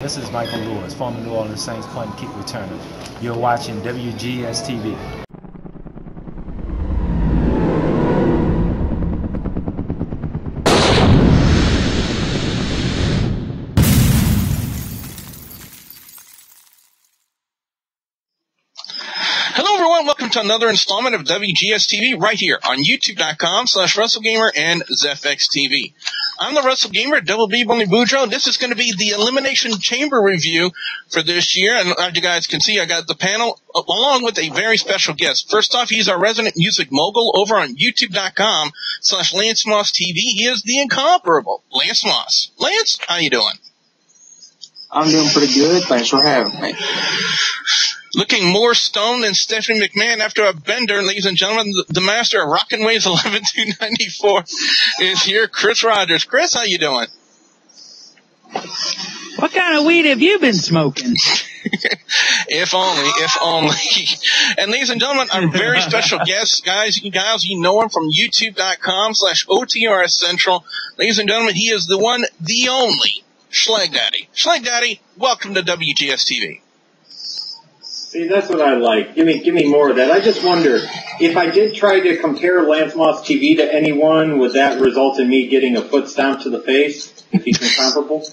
This is Michael Lewis, former New Orleans Saints punt and kick returner. You're watching WGS-TV. Hello everyone, welcome to another installment of WGS-TV right here on YouTube.com/WrestleGamer and ZFX-TV. I'm the WrestleGamer, Double B Bonnie Boudreaux. This is going to be the Elimination Chamber review for this year. And as you guys can see, I got the panel along with a very special guest. First off, he's our resident music mogul over on YouTube.com/Lance Moss TV. He is the incomparable Lance Moss. Lance, how you doing? I'm doing pretty good. Thanks for having me. Looking more stoned than Stephanie McMahon after a bender, ladies and gentlemen, the master of Rockin' Waves 11294 is here, Chris Rogers. Chris, how you doing? What kind of weed have you been smoking? If only. And ladies and gentlemen, our very special guest, guys, you know him from YouTube.com/OTRSCentral. Ladies and gentlemen, he is the one, the only, Schlegdaddy. Schlegdaddy, welcome to WGS-TV. See, that's what I like. Give me more of that. I just wonder, if I did try to compare Lance Moss TV to anyone, would that result in me getting a foot stomp to the face, if he's incomparable?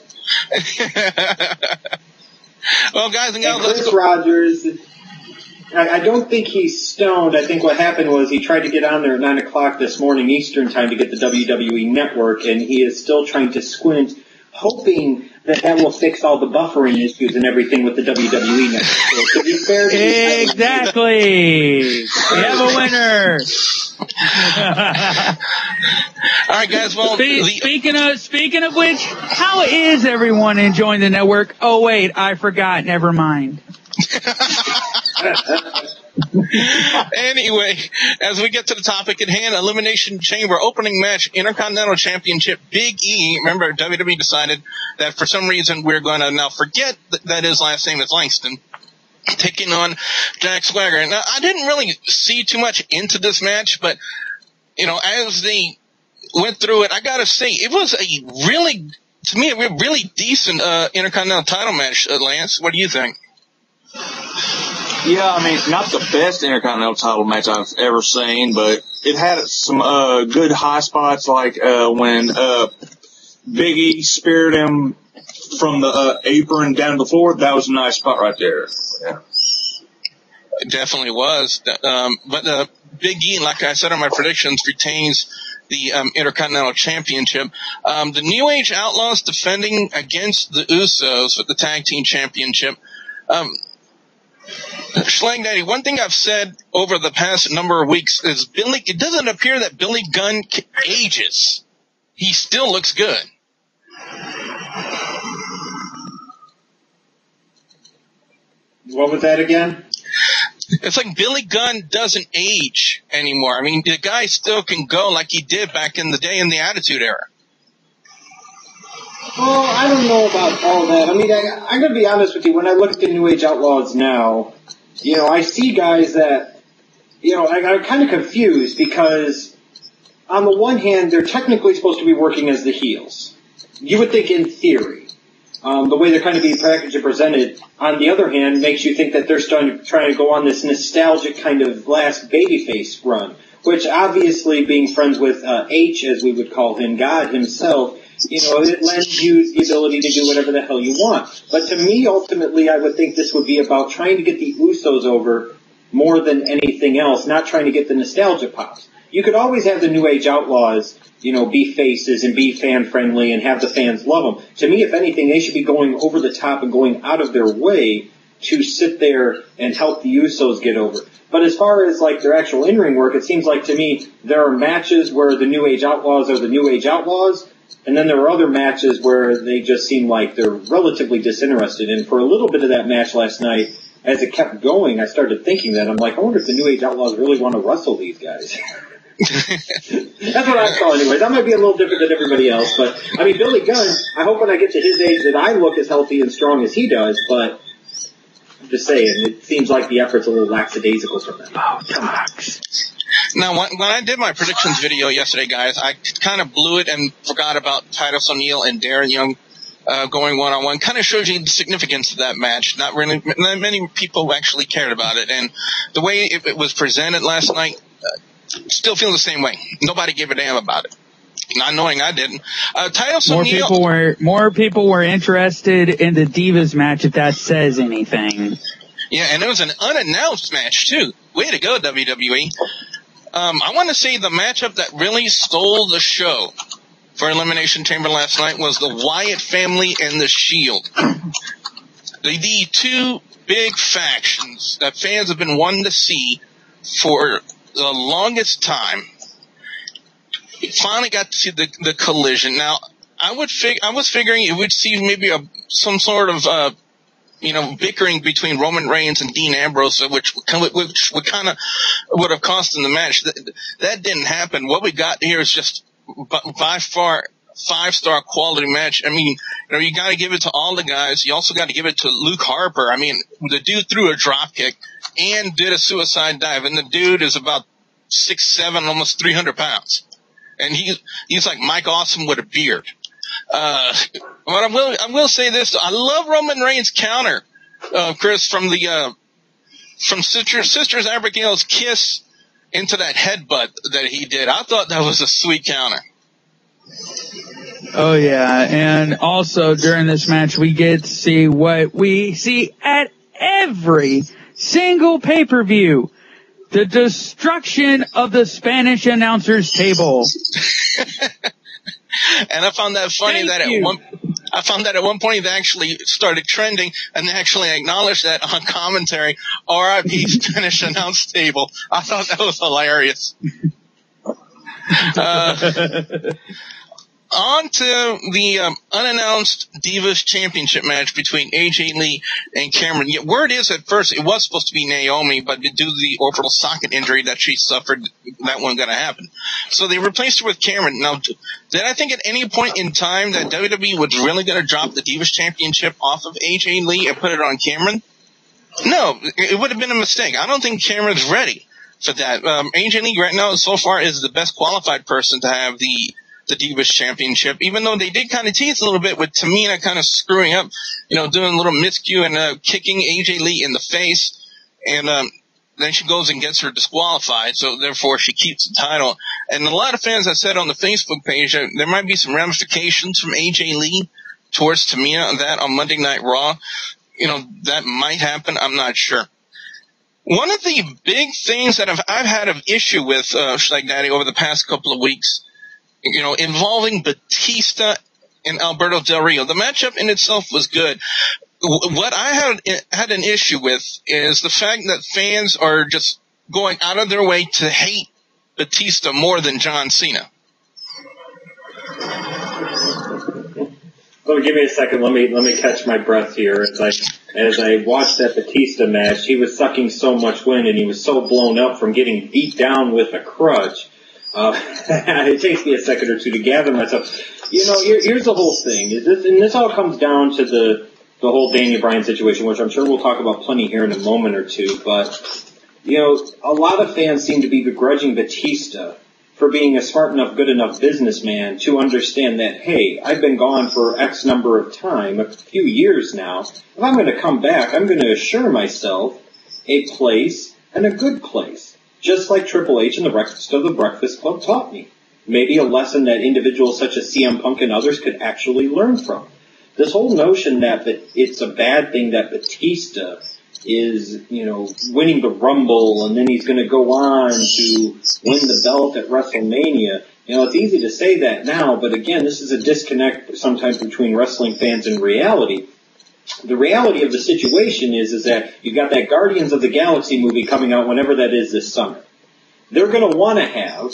Well, guys and gals, let's Chris go. Rogers, I don't think he's stoned. I think what happened was he tried to get on there at 9 o'clock this morning Eastern time to get the WWE Network, and he is still trying to squint, hoping that will fix all the buffering issues and everything with the WWE Network. So to be fair to Exactly. We have a winner. All right, guys. Well, speaking of which, how is everyone enjoying the network? Oh wait, I forgot. Never mind. Anyway, as we get to the topic at hand, Elimination Chamber opening match, Intercontinental Championship, Big E. Remember, WWE decided that for some reason we're going to now forget that his last name is Langston, taking on Jack Swagger. Now, I didn't really see too much into this match, but, you know, as they went through it, I got to say, it was a really decent Intercontinental title match, Lance. What do you think? Yeah, I mean, not the best Intercontinental title match I've ever seen, but it had some good high spots, like when Big E speared him from the apron down to the floor. That was a nice spot right there. Yeah. It definitely was. But Big E, like I said in my predictions, retains the Intercontinental Championship. The New Age Outlaws defending against the Usos with the Tag Team Championship. Schlegdaddy, one thing I've said over the past number of weeks is it doesn't appear that Billy Gunn ages. He still looks good. What was that again? It's like Billy Gunn doesn't age anymore. I mean, the guy still can go like he did back in the day in the Attitude Era. Well, I don't know about all that. I mean, I'm going to be honest with you. When I look at the New Age Outlaws now, you know, I see guys that, you know, I'm kind of confused because on the one hand, they're technically supposed to be working as the heels. You would think in theory, the way they're kind of being packaged and presented. On the other hand, makes you think that they're trying to go on this nostalgic kind of last babyface run, which obviously being friends with H, as we would call him, God himself, you know, it lends you the ability to do whatever the hell you want. But to me, ultimately, I would think this would be about trying to get the Usos over more than anything else, not trying to get the nostalgia pops. You could always have the New Age Outlaws, you know, be faces and be fan-friendly and have the fans love them. To me, if anything, they should be going over the top and going out of their way to sit there and help the Usos get over. But as far as, like, their actual in-ring work, it seems like to me there are matches where the New Age Outlaws are the New Age Outlaws, and then there are other matches where they just seem like they're relatively disinterested. And for a little bit of that match last night, as it kept going, I started thinking that. I'm like, I wonder if the New Age Outlaws really want to wrestle these guys. That's what I saw anyways. I might be a little different than everybody else, but, I mean, Billy Gunn, I hope when I get to his age that I look as healthy and strong as he does, but I'm just saying, it seems like the effort's a little lackadaisical from them. Botox. Now, when I did my predictions video yesterday, guys, I kind of blew it and forgot about Titus O'Neil and Darren Young going one-on-one. Kind of shows you the significance of that match. Not many people actually cared about it. And the way it was presented last night, still feel the same way. Nobody gave a damn about it. Not knowing I didn't. Titus O'Neil. More people were interested in the Divas match, if that says anything. Yeah, and it was an unannounced match, too. Way to go, WWE. I want to say the matchup that really stole the show for Elimination Chamber last night was the Wyatt family and the Shield. The two big factions that fans have been wanting to see for the longest time. Finally got to see the collision. Now, I was figuring it would see maybe some sort of bickering between Roman Reigns and Dean Ambrose, which would kind of cost them the match. That didn't happen. What we got here is just by far 5-star quality match. I mean, you got to give it to all the guys. You also got to give it to Luke Harper. I mean, the dude threw a drop kick and did a suicide dive, and the dude is about 6'7", almost 300 pounds. And he's like Mike Awesome with a beard. But I will say this: I love Roman Reigns' counter, Chris, from Sisters Abigail's kiss into that headbutt that he did. I thought that was a sweet counter. Oh yeah, and also during this match we get to see what we see at every single pay-per-view. The destruction of the Spanish announcers table. And I found that funny at one point they actually started trending and they actually acknowledged that on commentary. R.I.P. Spanish announce table. I thought that was hilarious. On to the unannounced Divas Championship match between AJ Lee and Cameron. Yet word is at first it was supposed to be Naomi, but due to the orbital socket injury that she suffered, that wasn't going to happen. So they replaced her with Cameron. Now, did I think at any point in time that WWE was really going to drop the Divas Championship off of AJ Lee and put it on Cameron? No, it would have been a mistake. I don't think Cameron's ready for that. AJ Lee right now so far is the best qualified person to have the Divas Championship, even though they did kind of tease a little bit with Tamina kind of screwing up, doing a little miscue and kicking AJ Lee in the face, and then she goes and gets her disqualified, so therefore she keeps the title. And a lot of fans have said on the Facebook page that there might be some ramifications from AJ Lee towards Tamina on that on Monday Night Raw. That might happen. I'm not sure. One of the big things that I've had an issue with Schlegdaddy over the past couple of weeks, involving Batista and Alberto Del Rio. The matchup in itself was good. What I had an issue with is the fact that fans are just going out of their way to hate Batista more than John Cena. Give me a second. Let me catch my breath here. As I watched that Batista match, he was sucking so much wind and he was so blown up from getting beat down with a crutch. It takes me a second or two to gather myself. Here's the whole thing. This all comes down to the whole Daniel Bryan situation, which I'm sure we'll talk about plenty here in a moment or two. But, a lot of fans seem to be begrudging Batista for being a smart enough, good enough businessman to understand that, hey, I've been gone for X number of time, a few years now. If I'm going to come back, I'm going to assure myself a place and a good place. Just like Triple H and the rest of the Breakfast Club taught me. Maybe a lesson that individuals such as CM Punk and others could actually learn from. This whole notion that it's a bad thing that Batista is, winning the Rumble and then he's going to go on to win the belt at WrestleMania. It's easy to say that now, but again, this is a disconnect sometimes between wrestling fans and reality. The reality of the situation is that you've got that Guardians of the Galaxy movie coming out whenever that is this summer. They're going to want to have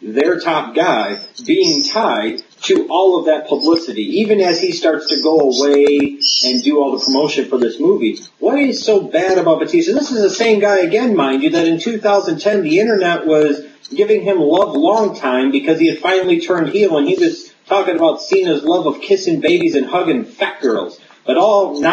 their top guy being tied to all of that publicity, even as he starts to go away and do all the promotion for this movie. What is so bad about Batista? This is the same guy again, mind you, that in 2010 the internet was giving him love long time because he had finally turned heel and he was talking about Cena's love of kissing babies and hugging fat girls. But all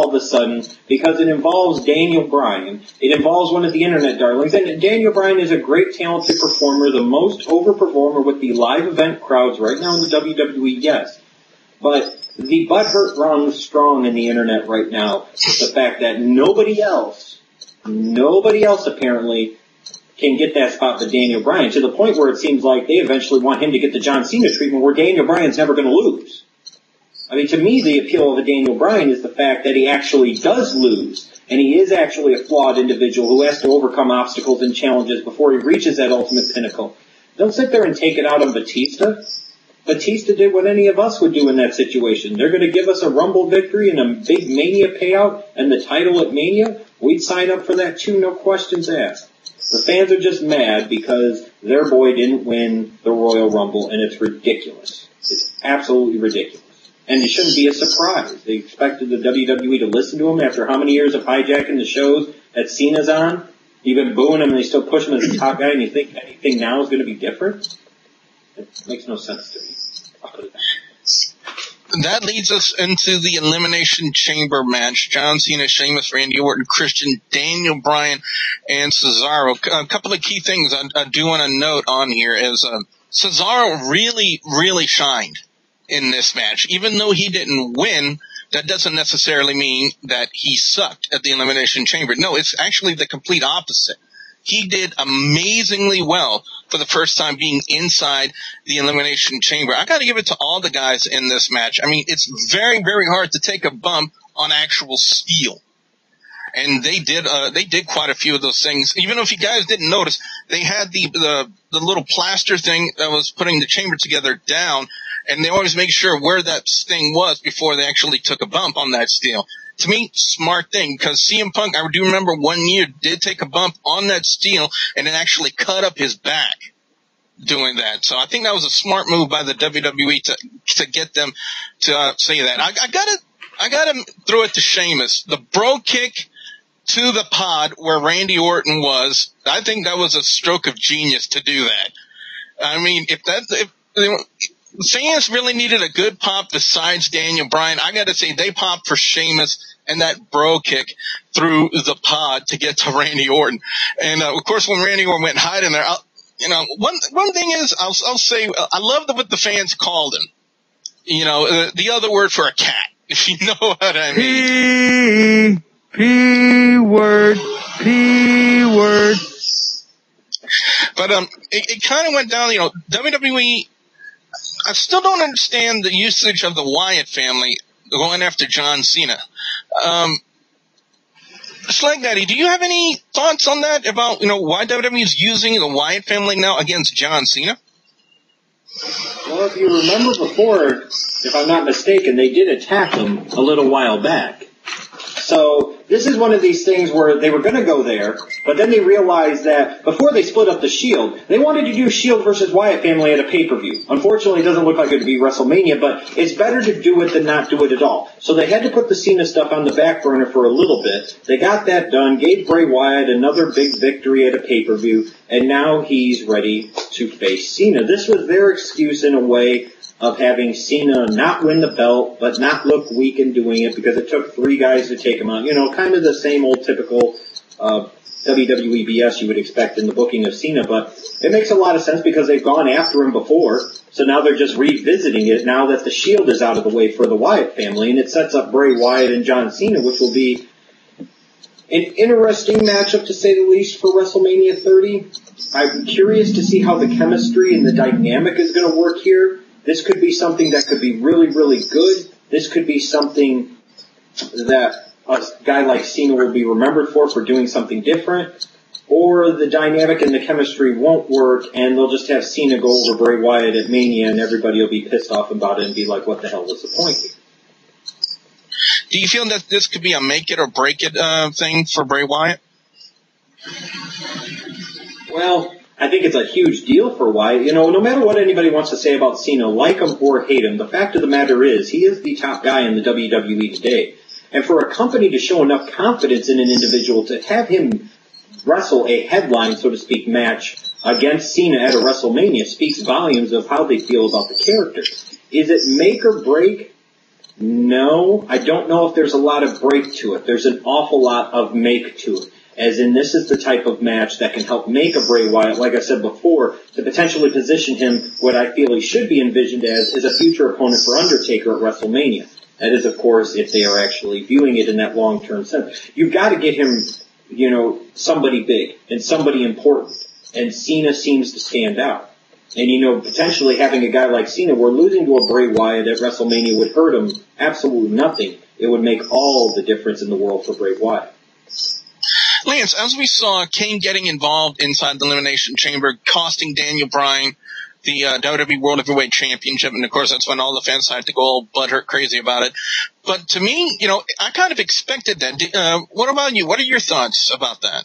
of a sudden, because it involves Daniel Bryan, it involves one of the internet darlings, and Daniel Bryan is a great talented performer, the most over performer with the live event crowds right now in the WWE, yes. But the butthurt rung strong in the internet right now is the fact that nobody else apparently can get that spot for Daniel Bryan, to the point where it seems like they eventually want him to get the John Cena treatment where Daniel Bryan's never going to lose. I mean, to me, the appeal of a Daniel Bryan is the fact that he actually does lose, and he is actually a flawed individual who has to overcome obstacles and challenges before he reaches that ultimate pinnacle. Don't sit there and take it out on Batista. Batista did what any of us would do in that situation. They're going to give us a Rumble victory and a big Mania payout and the title at Mania. We'd sign up for that too, no questions asked. The fans are just mad because their boy didn't win the Royal Rumble, and it's ridiculous. It's absolutely ridiculous. And it shouldn't be a surprise. They expected the WWE to listen to him after how many years of hijacking the shows that Cena's on? You've been booing him and they still push him as the top guy, and you think anything now is going to be different? It makes no sense to me. I'll put it that way. That leads us into the Elimination Chamber match. John Cena, Sheamus, Randy Orton, Christian, Daniel Bryan, and Cesaro. A couple of key things I do want to note on here is Cesaro really, really shined in this match. Even though he didn't win, that doesn't necessarily mean that he sucked at the Elimination Chamber. No, it's actually the complete opposite. He did amazingly well for the first time being inside the Elimination Chamber. I got to give it to all the guys in this match. I mean, it's very, very hard to take a bump on actual steel. And they did quite a few of those things. Even if you guys didn't notice, they had the little plaster thing that was putting the chamber together down, and they always make sure where that thing was before they actually took a bump on that steel. To me, smart thing, because CM Punk, I do remember one year, did take a bump on that steel, and it actually cut up his back doing that. So I think that was a smart move by the WWE to get them to say that. I gotta throw it to Sheamus. The bro kick to the pod where Randy Orton was, I think that was a stroke of genius to do that. I mean, if Sheamus really needed a good pop besides Daniel Bryan, I gotta say they popped for Sheamus and that bro kick through the pod to get to Randy Orton. And of course, when Randy Orton went hiding there, one thing is I'll say I love what the fans called him. The other word for a cat, if you know what I mean. P-word. But it kind of went down. WWE. I still don't understand the usage of the Wyatt family going after John Cena. Schlegdaddy, do you have any thoughts on that about, why WWE is using the Wyatt family now against John Cena? Well, if you remember before, if I'm not mistaken, they did attack him a little while back. So this is one of these things where they were going to go there, but then they realized that before they split up the Shield, they wanted to do Shield versus Wyatt family at a pay-per-view. Unfortunately, it doesn't look like it would be WrestleMania, but it's better to do it than not do it at all. So they had to put the Cena stuff on the back burner for a little bit. They got that done, gave Bray Wyatt another big victory at a pay-per-view, and now he's ready to face Cena. This was their excuse in a way of having Cena not win the belt, but not look weak in doing it because it took 3 guys to take him out. Kind of the same old typical WWE BS you would expect in the booking of Cena, but it makes a lot of sense because they've gone after him before, so now they're just revisiting it now that the Shield is out of the way for the Wyatt family, and it sets up Bray Wyatt and John Cena, which will be an interesting matchup to say the least for WrestleMania 30. I'm curious to see how the chemistry and the dynamic is going to work here. This could be something that could be really, really good. This could be something that a guy like Cena will be remembered for doing something different. Or the dynamic and the chemistry won't work, and they'll just have Cena go over Bray Wyatt at Mania, and everybody will be pissed off about it and be like, what the hell was the point here? Do you feel that this could be a make it or break it thing for Bray Wyatt? Well, I think it's a huge deal for Wyatt. No matter what anybody wants to say about Cena, like him or hate him, the fact of the matter is he is the top guy in the WWE today. And for a company to show enough confidence in an individual to have him wrestle a headline, so to speak, match against Cena at a WrestleMania speaks volumes of how they feel about the character. Is it make or break? No, I don't know if there's a lot of break to it. There's an awful lot of make to it. as in this is the type of match that can help make a Bray Wyatt, like I said before, to potentially position him what I feel he should be envisioned as is a future opponent for Undertaker at WrestleMania. That is, of course, if they are actually viewing it in that long-term sense. You've got to get him, somebody big and somebody important. And Cena seems to stand out. And, potentially having a guy like Cena, where losing to a Bray Wyatt at WrestleMania would hurt him absolutely nothing. It would make all the difference in the world for Bray Wyatt. Lance, as we saw Kane getting involved inside the Elimination Chamber, costing Daniel Bryan the WWE World Heavyweight Championship, and of course that's when all the fans had to go all butthurt crazy about it. But to me, I kind of expected that. What about you? What are your thoughts about that?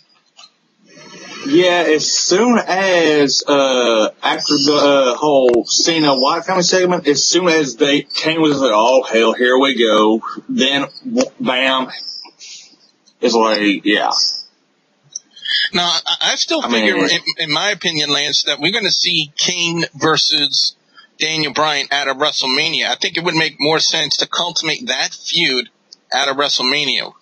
Yeah, as soon as after the whole Cena Wyatt family segment, as soon as Kane was like, oh hell, here we go, then bam, it's like, yeah. Now, I still figure, in my opinion, Lance, that we're going to see Kane versus Daniel Bryan at a WrestleMania. I think it would make more sense to consummate that feud at a WrestleMania.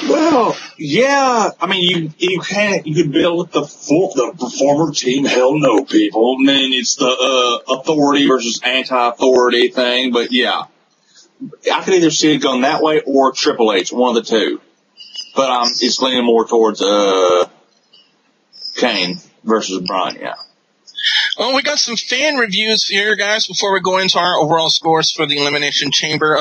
Well, yeah. I mean, you could build the former team. Hell no, people. And then it's the authority versus anti-authority thing. But yeah, I could either see it going that way or Triple H, one of the two. But it's leaning more towards Kane versus Bryan. Yeah. Well, we got some fan reviews here, guys, before we go into our overall scores for the Elimination Chamber.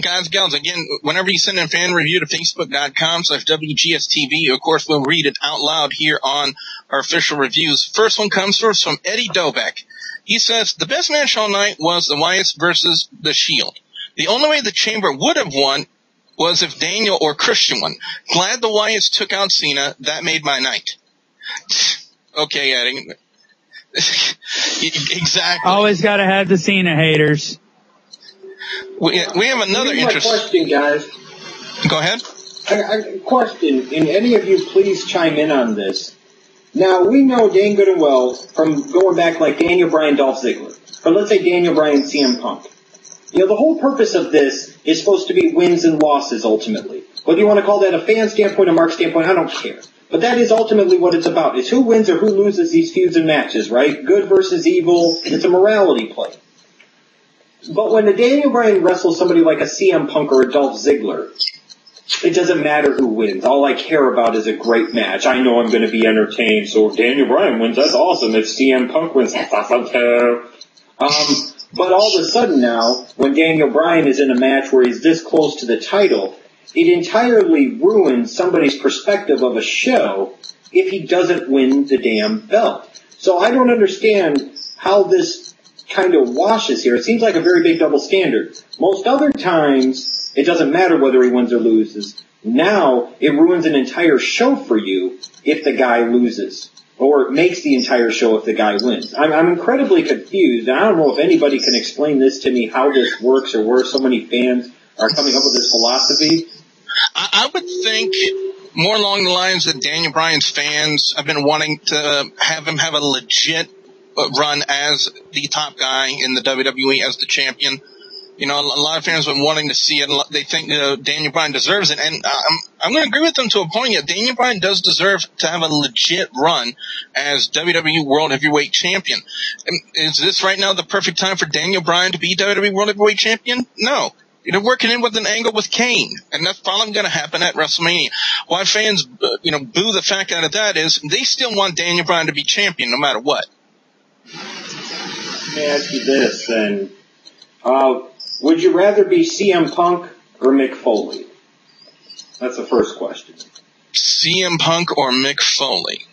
Guys, gals, again, whenever you send in a fan review to Facebook.com/WGS-TV, of course, we'll read it out loud here on our official reviews. First one comes from Eddie Dobeck. He says, the best match all night was the Wyatts versus The Shield. The only way the Chamber would have won was if Daniel or Christian won. Glad the Wyatts took out Cena. That made my night. Okay, Eddie. Exactly. Always got to have the Cena haters. We have another interesting question, guys. Go ahead. Question, and any of you please chime in on this. Now, we know dang good and well from going back like Daniel Bryan, Dolph Ziggler, or let's say Daniel Bryan, CM Punk. The whole purpose of this is supposed to be wins and losses ultimately. Whether you want to call that a fan standpoint, a mark standpoint, I don't care. But that is ultimately what it's about, is who wins or who loses these feuds and matches, right? Good versus evil. It's a morality play. But when the Daniel Bryan wrestles somebody like a CM Punk or a Dolph Ziggler, it doesn't matter who wins. All I care about is a great match. I know I'm going to be entertained, so if Daniel Bryan wins, that's awesome. If CM Punk wins, that's awesome too. But all of a sudden now, when Daniel Bryan is in a match where he's this close to the title, it entirely ruins somebody's perspective of a show if he doesn't win the damn belt. So I don't understand how this kind of washes here. It seems like a very big double standard. Most other times, it doesn't matter whether he wins or loses. Now, it ruins an entire show for you if the guy loses. Or it makes the entire show if the guy wins. I'm incredibly confused. I don't know if anybody can explain this to me, how this works or where so many fans are coming up with this philosophy. I would think more along the lines that Daniel Bryan's fans have been wanting to have him have a legit run as the top guy in the WWE as the champion. A lot of fans have been wanting to see it. They think Daniel Bryan deserves it. And I'm going to agree with them to a point. Yeah, Daniel Bryan does deserve to have a legit run as WWE World Heavyweight Champion. Is this right now the perfect time for Daniel Bryan to be WWE World Heavyweight Champion? No. They're working in with an angle with Kane, and that's probably going to happen at WrestleMania. Why fans, boo the fact out of that is they still want Daniel Bryan to be champion no matter what. Let me ask you this, then. Would you rather be CM Punk or Mick Foley? That's the first question. CM Punk or Mick Foley?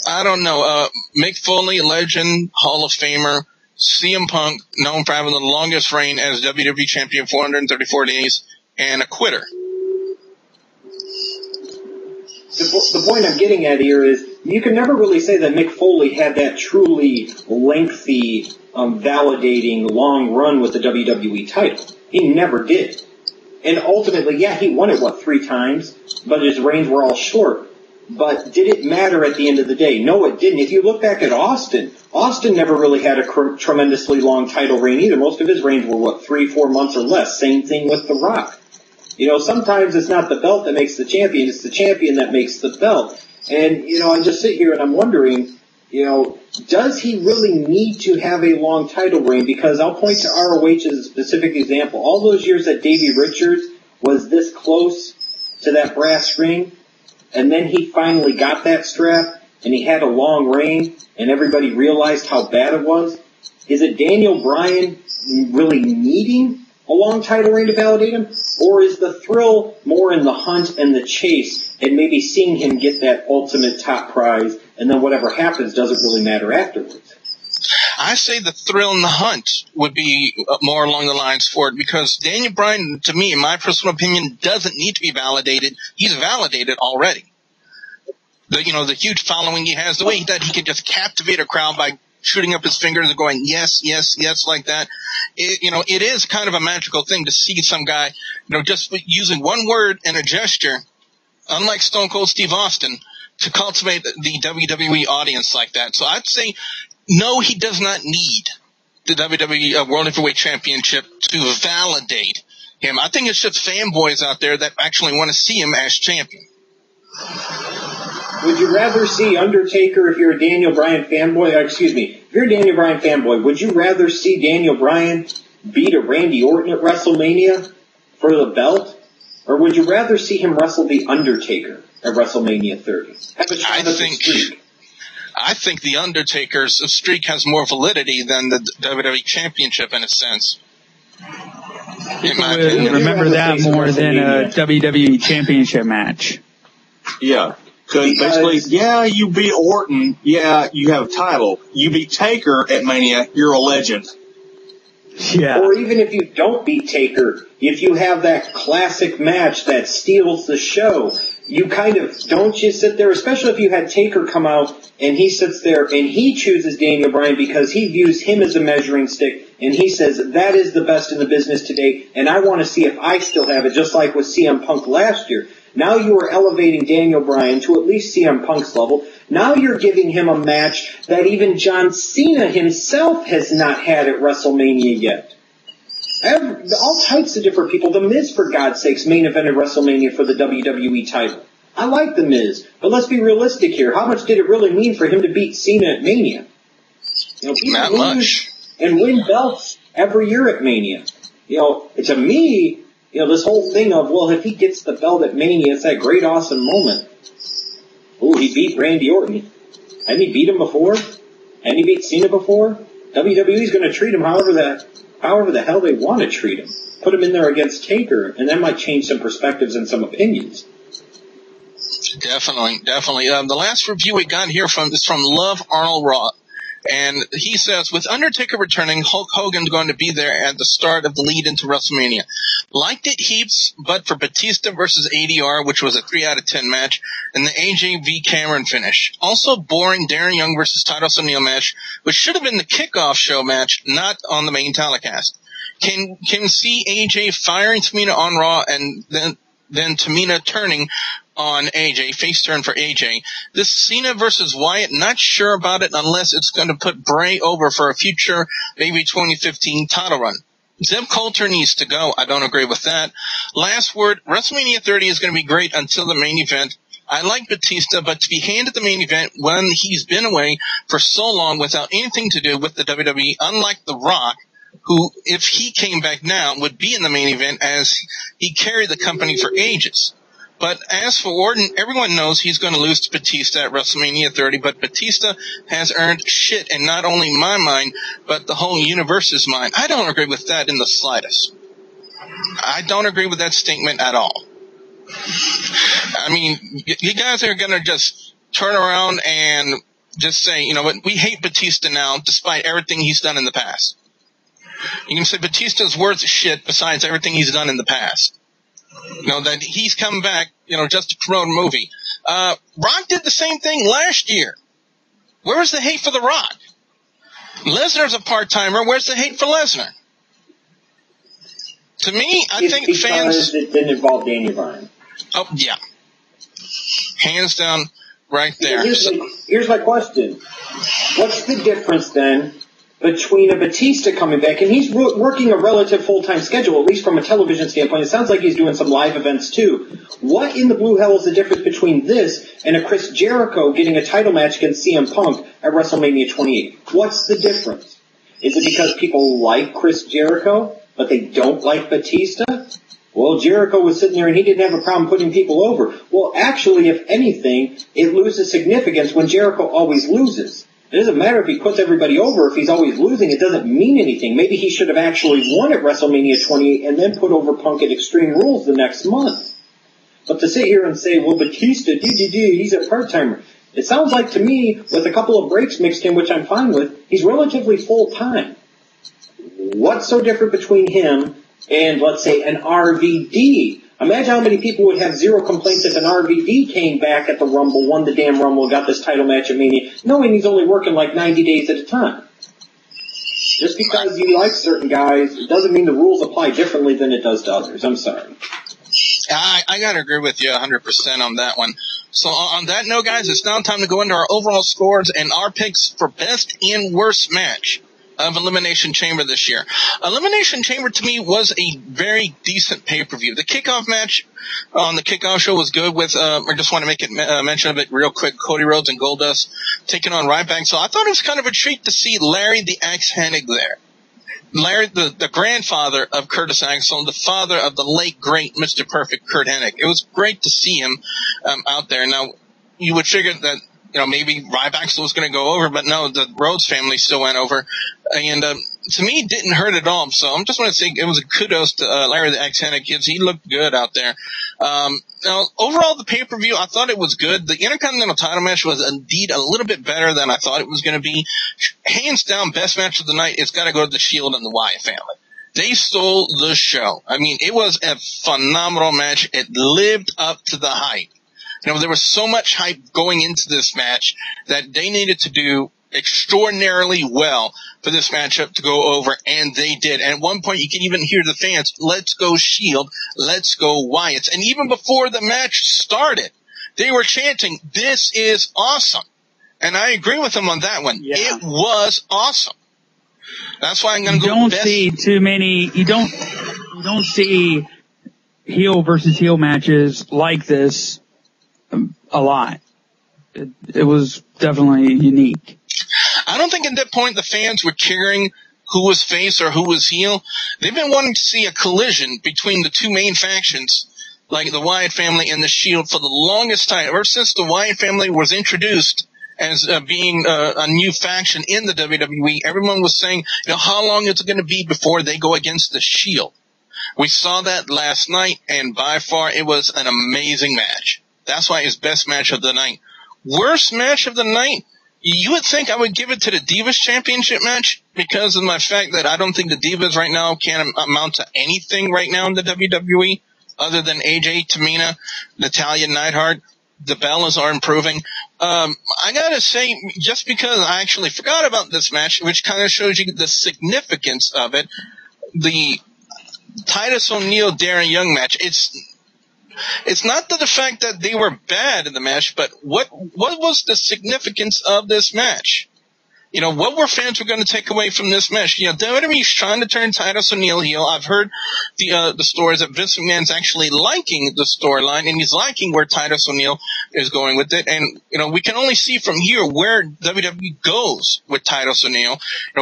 I don't know. Mick Foley, legend, Hall of Famer. CM Punk, known for having the longest reign as WWE Champion, 434 days, and a quitter. The point I'm getting at here is you can never really say that Mick Foley had that truly lengthy, validating, long run with the WWE title. He never did. And ultimately, yeah, he won it, 3 times, but his reigns were all short. But did it matter at the end of the day? No, it didn't. If you look back at Austin never really had a tremendously long title reign either. Most of his reigns were, 3-4 months or less. Same thing with The Rock. You know, sometimes it's not the belt that makes the champion, it's the champion that makes the belt. And, you know, I just sit here and I'm wondering, you know, does he really need to have a long title reign? Because I'll point to ROH as a specific example. All those years that Davey Richards was this close to that brass ring, and then he finally got that strap, and he had a long reign, and everybody realized how bad it was. Is it Daniel Bryan really needing a long title reign to validate him? Or is the thrill more in the hunt and the chase and maybe seeing him get that ultimate top prize, and then whatever happens doesn't really matter afterwards? I say the thrill and the hunt would be more along the lines for it, because Daniel Bryan, to me, in my personal opinion, doesn't need to be validated. He's validated already. The huge following he has, the way that he can just captivate a crowd by shooting up his fingers and going, yes, yes, yes, like that. It is kind of a magical thing to see some guy, just using one word and a gesture, unlike Stone Cold Steve Austin, to cultivate the WWE audience like that. So I'd say, no, he does not need the WWE World Heavyweight Championship to validate him. I think it's just fanboys out there that actually want to see him as champion. Would you rather see Undertaker, if you're a Daniel Bryan fanboy, if you're a Daniel Bryan fanboy, would you rather see Daniel Bryan beat a Randy Orton at WrestleMania for the belt? Or would you rather see him wrestle The Undertaker at WrestleMania 30? I think The Undertaker's streak has more validity than the WWE Championship in a sense. People would remember that more than a WWE Championship match. Yeah. Because basically, yeah, you beat Orton, yeah, you have a title. You beat Taker at Mania, you're a legend. Yeah. Or even if you don't beat Taker, if you have that classic match that steals the show, you don't you sit there, especially if you had Taker come out and he sits there and he chooses Daniel Bryan because he views him as a measuring stick and he says, that is the best in the business today and I want to see if I still have it, just like with CM Punk last year. Now you are elevating Daniel Bryan to at least CM Punk's level. Now you're giving him a match that even John Cena himself has not had at WrestleMania yet. All types of different people. The Miz, for God's sakes, main evented WrestleMania for the WWE title. I like The Miz, but let's be realistic here. How much did it really mean for him to beat Cena at Mania? Not much. And win belts every year at Mania. To me, this whole thing of, well, if he gets the belt at Mania, it's that great, awesome moment. Ooh, he beat Randy Orton. Hadn't he beat him before? Hadn't he beat Cena before? WWE's going to treat him however the hell they want to treat him. Put him in there against Taker, and that might change some perspectives and some opinions. Definitely. The last review we got here is from Love Arnold Raw. And he says, with Undertaker returning, Hulk Hogan's going to be there at the start of the lead into WrestleMania. Liked it heaps, but for Batista versus ADR, which was a 3 out of 10 match, and the AJ v Cameron finish. Also boring Darren Young versus Titus O'Neil match, which should have been the kickoff show match, not on the main telecast. Can see AJ firing Tamina on Raw, and then Tamina turning on AJ, face turn for AJ. This Cena versus Wyatt, not sure about it unless it's going to put Bray over for a future, maybe 2015 title run. Zeb Coulter needs to go. I don't agree with that. Last word, WrestleMania 30 is going to be great until the main event. I like Batista, but to be handed the main event when he's been away for so long without anything to do with the WWE, unlike The Rock, who, if he came back now, would be in the main event as he carried the company for ages. But as for Orton, everyone knows he's going to lose to Batista at WrestleMania 30, but Batista has earned shit in not only my mind, but the whole universe's mind. I don't agree with that in the slightest. I don't agree with that statement at all. I mean, you guys are going to just turn around and just say, you know what, we hate Batista now despite everything he's done in the past. You can say Batista's worth shit besides everything he's done in the past. That he's come back, just to promote a movie. Rock did the same thing last year. Where was the hate for The Rock? Lesnar's a part-timer. Where's the hate for Lesnar? To me, I think fans... It didn't involve Daniel Bryan. Oh, yeah. Hands down, right there. Here's my question. What's the difference then between a Batista coming back, and he's working a relative full-time schedule, at least from a television standpoint. It sounds like he's doing some live events too. What in the blue hell is the difference between this and a Chris Jericho getting a title match against CM Punk at WrestleMania 28? What's the difference? Is it because people like Chris Jericho, but they don't like Batista? Well, Jericho was sitting there and he didn't have a problem putting people over. Well, actually, if anything, it loses significance when Jericho always loses. It doesn't matter if he puts everybody over. If he's always losing, it doesn't mean anything. Maybe he should have actually won at WrestleMania 28 and then put over Punk at Extreme Rules the next month. But to sit here and say, well, Batista, he's a part-timer. It sounds like to me, with a couple of breaks mixed in, which I'm fine with, he's relatively full-time. What's so different between him and, let's say, an RVD? Imagine how many people would have zero complaints if an RVD came back at the Rumble, won the damn Rumble, got this title match at Mania, knowing he's only working like 90 days at a time. Just because you like certain guys, it doesn't mean the rules apply differently than it does to others. I'm sorry. I gotta agree with you 100% on that one. So on that note, guys, it's now time to go into our overall scores and our picks for best and worst match of Elimination Chamber this year. Elimination Chamber to me was a very decent pay-per-view. The kickoff match on the kickoff show was good with, I just want to make it mention of it real quick, Cody Rhodes and Goldust taking on Ryback. So I thought it was kind of a treat to see Larry the Axe Hennig there. Larry, the grandfather of Curtis Axel, the father of the late, great Mr. Perfect Kurt Hennig. It was great to see him out there. Now, you would figure that, maybe Ryback was going to go over, but no, the Rhodes family still went over. And to me, it didn't hurt at all. So I'm just want to say it was a kudos to Larry the Axe Hennig. He looked good out there. Now, overall, the pay-per-view, I thought it was good. The Intercontinental title match was indeed a little bit better than I thought it was going to be. Hands down, best match of the night, it's got to go to the Shield and the Wyatt family. They stole the show. I mean, it was a phenomenal match. It lived up to the hype. There was so much hype going into this match that they needed to do extraordinarily well for this matchup to go over, and they did. And at one point, you can even hear the fans, let's go Shield, let's go Wyatt. And even before the match started, they were chanting, this is awesome. And I agree with them on that one. Yeah. It was awesome. That's why I'm going to go with best. You don't see heel versus heel matches like this a lot. It was definitely unique. I don't think at that point the fans were cheering who was face or who was heel. They've been wanting to see a collision between the two main factions, like the Wyatt family and the Shield, for the longest time. Ever since the Wyatt family was introduced as being a new faction in the WWE, everyone was saying, how long is it going to be before they go against the Shield? We saw that last night, and by far it was an amazing match. That's why it's best match of the night. Worst match of the night? You would think I would give it to the Divas Championship match because of my fact that I don't think the Divas right now can amount to anything right now in the WWE other than AJ, Tamina, Natalya, Neidhart. The Bellas are improving. I gotta say, just because I actually forgot about this match, which kind of shows you the significance of it, the Titus O'Neil, Darren Young match, it's not the fact that they were bad in the match, but what was the significance of this match? What were fans going to take away from this match? WWE's trying to turn Titus O'Neil heel. I've heard the stories that Vince McMahon's actually liking the storyline, and he's liking where Titus O'Neil is going with it. And, we can only see from here where WWE goes with Titus O'Neil.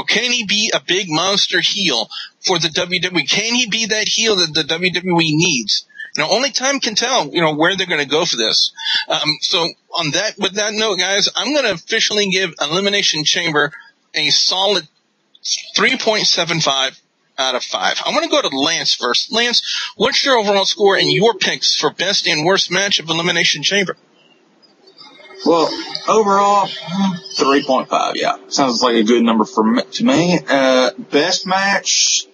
Can he be a big monster heel for the WWE? Can he be that heel that the WWE needs? Only time can tell, where they're going to go for this. So with that note, guys, I'm going to officially give Elimination Chamber a solid 3.75 out of 5. I want to go to Lance first. Lance, what's your overall score and your picks for best and worst match of Elimination Chamber? Well, overall, 3.5, yeah. Sounds like a good number to me. Best match,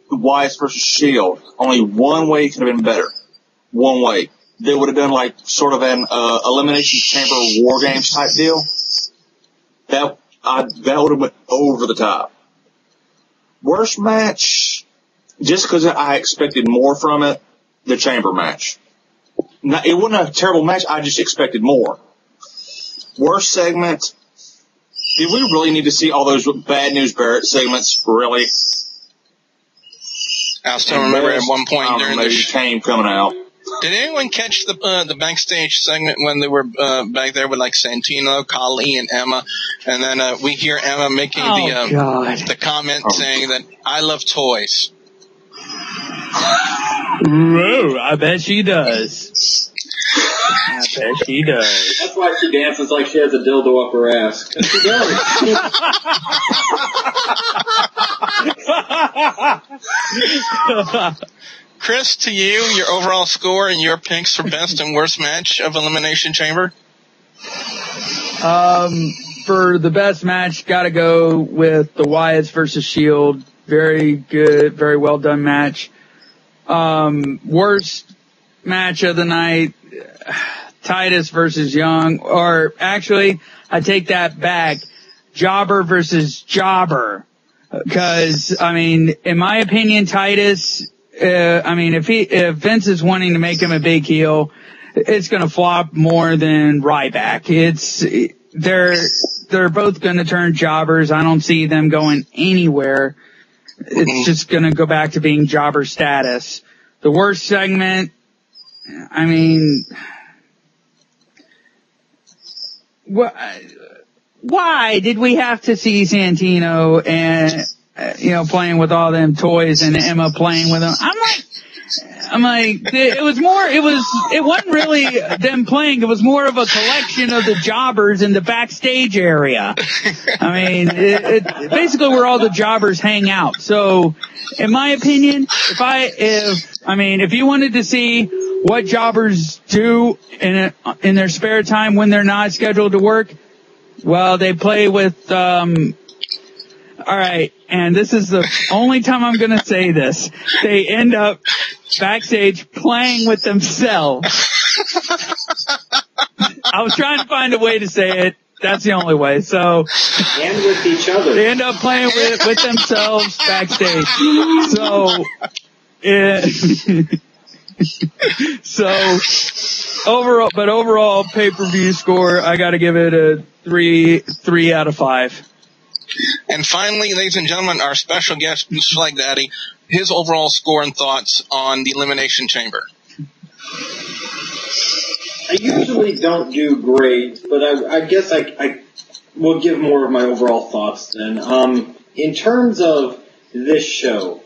Wyatt versus Shield. Only one way it could have been better. One way. They would have done like sort of an Elimination Chamber War Games type deal. That would have went over the top. Worst match, just because I expected more from it, the Chamber match. Now, it wasn't a terrible match, I just expected more. Worst segment, did we really need to see all those Bad News Barrett segments? Really? I still remember at one point during the came coming out. Did anyone catch the backstage segment when they were back there with like Santino, Khali, and Emma, and then we hear Emma making the comment saying that I love toys. Whoa, I bet she does. I bet she does. That's why she dances like she has a dildo up her ass. She does. Chris, to you, your overall score and your picks for best and worst match of Elimination Chamber? For the best match, gotta go with the Wyatts versus Shield. Very good, very well done match. Worst match of the night, Titus versus Young, or actually, I take that back. Jobber versus Jobber. Cause, I mean, in my opinion, Titus, if Vince is wanting to make him a big heel, it's gonna flop more than Ryback. They're both gonna turn jobbers. I don't see them going anywhere. It's just gonna go back to being jobber status. The worst segment, I mean, why did we have to see Santino and, playing with all them toys and Emma playing with them? I'm like, it wasn't really them playing. It was more of a collection of the jobbers in the backstage area. I mean, it basically where all the jobbers hang out. So, in my opinion, if you wanted to see what jobbers do in their spare time when they're not scheduled to work, well, they play with, alright, and this is the only time I'm gonna say this. They end up backstage playing with themselves. I was trying to find a way to say it. That's the only way. So, and with each other. They end up playing with themselves backstage. So, overall pay-per-view score, I gotta give it a 3 out of 5. And finally, ladies and gentlemen, our special guest, Schlegdaddy, his overall score and thoughts on the Elimination Chamber. I usually don't do great, but I guess I will give more of my overall thoughts then. In terms of this show,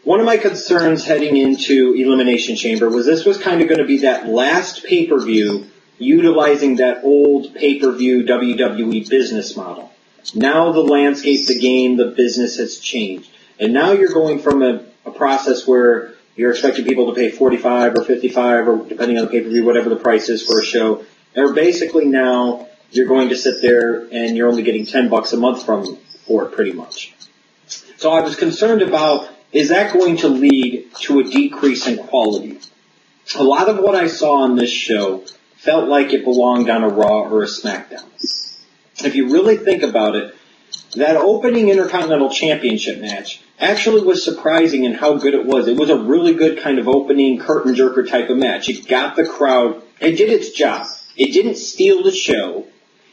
one of my concerns heading into Elimination Chamber was this was kind of going to be that last pay-per-view utilizing that old pay-per-view WWE business model. Now the landscape, the game, the business has changed. And now you're going from a process where you're expecting people to pay $45 or $55 or depending on the pay-per-view, whatever the price is for a show. And basically now you're going to sit there and you're only getting $10 a month for it pretty much. So I was concerned about, is that going to lead to a decrease in quality? A lot of what I saw on this show felt like it belonged on a Raw or a SmackDown. If you really think about it, that opening Intercontinental Championship match actually was surprising in how good it was. It was a really good kind of opening curtain jerker type of match. It got the crowd, it did its job. It didn't steal the show.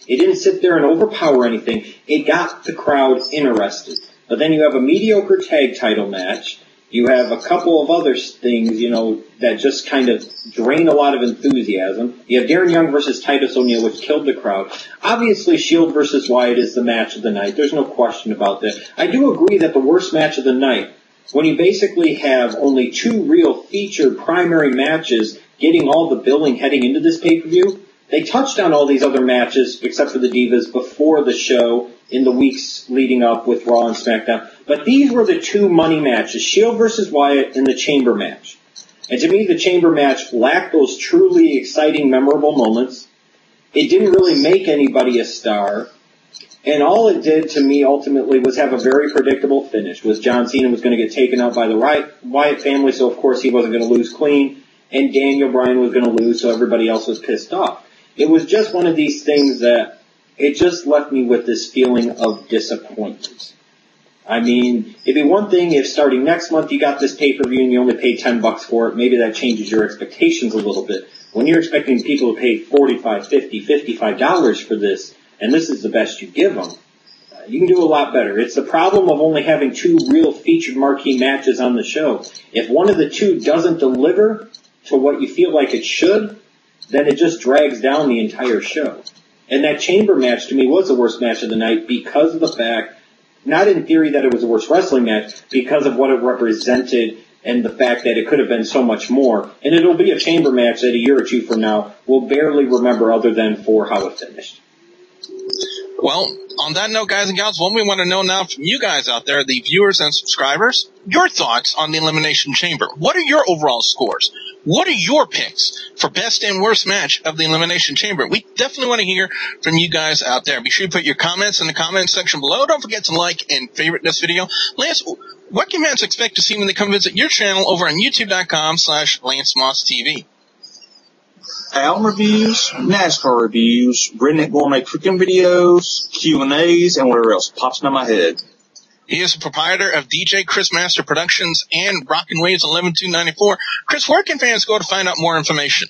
It didn't sit there and overpower anything. It got the crowd interested. But then you have a mediocre tag title match. You have a couple of other things, that just kind of drain a lot of enthusiasm. You have Darren Young versus Titus O'Neil, which killed the crowd. Obviously, Shield versus Wyatt is the match of the night. There's no question about that. I do agree that the worst match of the night, when you basically have only 2 real featured primary matches getting all the billing heading into this pay-per-view, they touched on all these other matches, except for the Divas, before the show in the weeks leading up with Raw and SmackDown. But these were the 2 money matches, Shield versus Wyatt and the Chamber match. And to me, the Chamber match lacked those truly exciting, memorable moments. It didn't really make anybody a star. And all it did to me ultimately was have a very predictable finish. Was John Cena was going to get taken out by the Wyatt family, so of course he wasn't going to lose clean. And Daniel Bryan was going to lose, so everybody else was pissed off. It was just one of these things that it just left me with this feeling of disappointment. I mean, it'd be one thing if starting next month you got this pay-per-view and you only paid $10 for it. Maybe that changes your expectations a little bit. When you're expecting people to pay $45, $50, $55 for this, and this is the best you give them, You can do a lot better. It's the problem of only having 2 real featured marquee matches on the show. If one of the 2 doesn't deliver to what you feel like it should, then it just drags down the entire show. And that chamber match to me was the worst match of the night because of the fact, not in theory that it was the worst wrestling match, because of what it represented and the fact that it could have been so much more. And it'll be a chamber match that a year or 2 from now we'll barely remember other than for how it finished. Well, on that note, guys and gals, what we want to know now from you guys out there, the viewers and subscribers, your thoughts on the Elimination Chamber. What are your overall scores? What are your picks for best and worst match of the Elimination Chamber? We definitely want to hear from you guys out there. Be sure to put your comments in the comments section below. Don't forget to like and favorite this video. Lance, what can fans expect to see when they come visit your channel over on youtube.com/LanceMossTV? Album reviews, NASCAR reviews, Redneck Gourmet cooking videos, Q&As, and whatever else pops into my head. He is the proprietor of DJ Chris Master Productions and Rockin' Waves 11294. Chris, where can fans go to find out more information?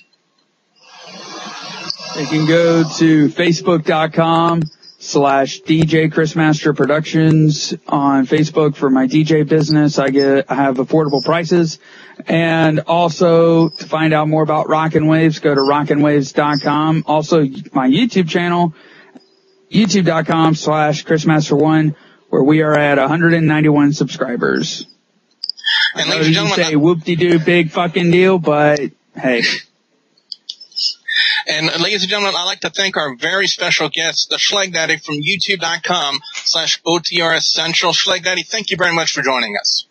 They can go to facebook.com/DJ Chris Master Productions on Facebook for my DJ business. I have affordable prices. And also to find out more about Rockin' Waves, go to rockinwaves.com. Also my YouTube channel, youtube.com/ChrisMaster1, where we are at 191 subscribers. And I know ladies and you gentlemen, say whoop-de-doo, big fucking deal, but hey. And ladies and gentlemen, I'd like to thank our very special guest, the Schlegdaddy from youtube.com/OTRSCentral. Schlegdaddy, thank you very much for joining us.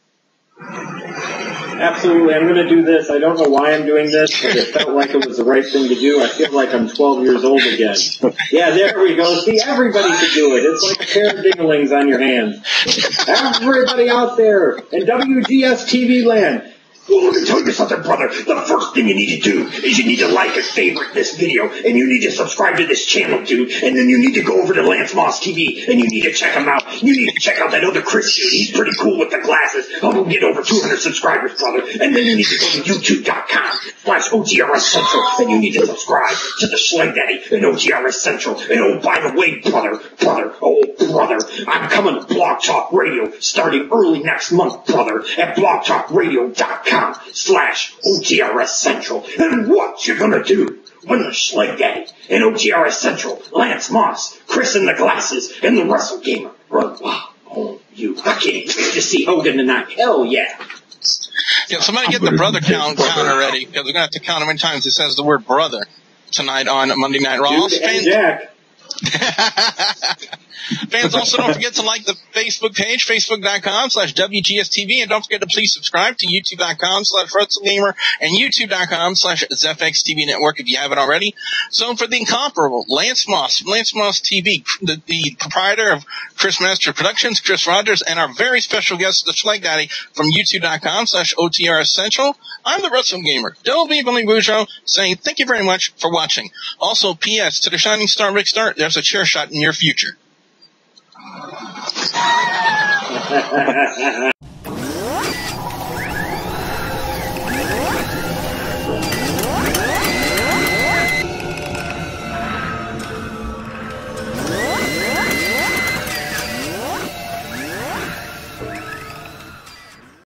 Absolutely. I'm going to do this. I don't know why I'm doing this, but it felt like it was the right thing to do. I feel like I'm 12 years old again. Yeah, there we go. See, everybody could do it. It's like a pair of dinglings on your hands. Everybody out there in WGS-TV land, well, let me tell you something, brother. The first thing you need to do is you need to like and favorite this video, and you need to subscribe to this channel, dude, and then you need to go over to Lance Moss TV, and you need to check him out. You need to check out that other Chris dude. He's pretty cool with the glasses. I'm going to get over 200 subscribers, brother. And then you need to go to youtube.com/OTRSCentral, and you need to subscribe to the Schlegdaddy and OTRSCentral. And oh, by the way, brother, I'm coming to Blog Talk Radio starting early next month, brother, at blogtalkradio.com/OTRSCentral. And what you gonna do when the Schlegdaddy and OTRSCentral, Lance Moss, Chris in the glasses, and the Wrestle Gamer run wow on you? I can't wait to see Hogan tonight. Hell yeah. Yeah, somebody get the brother count already, because we're going to have to count how many times it says the word brother tonight on Monday Night Raw. Dude and Jack. Fans, also don't forget to like the Facebook page, facebook.com/WGS-TV, and don't forget to please subscribe to youtube.com/WrestleGamer and youtube.com/ZFXTV Network if you haven't already. So for the incomparable Lance Moss TV, the proprietor of Chris Master Productions, Chris Rogers, and our very special guest, the Schlegdaddy from youtube.com/OTRSCentral, I'm the Wrestle Gamer, Del Billy Bujo, saying thank you very much for watching. Also, P.S. to the Shining Star Rick Star, there's a chair shot in your future.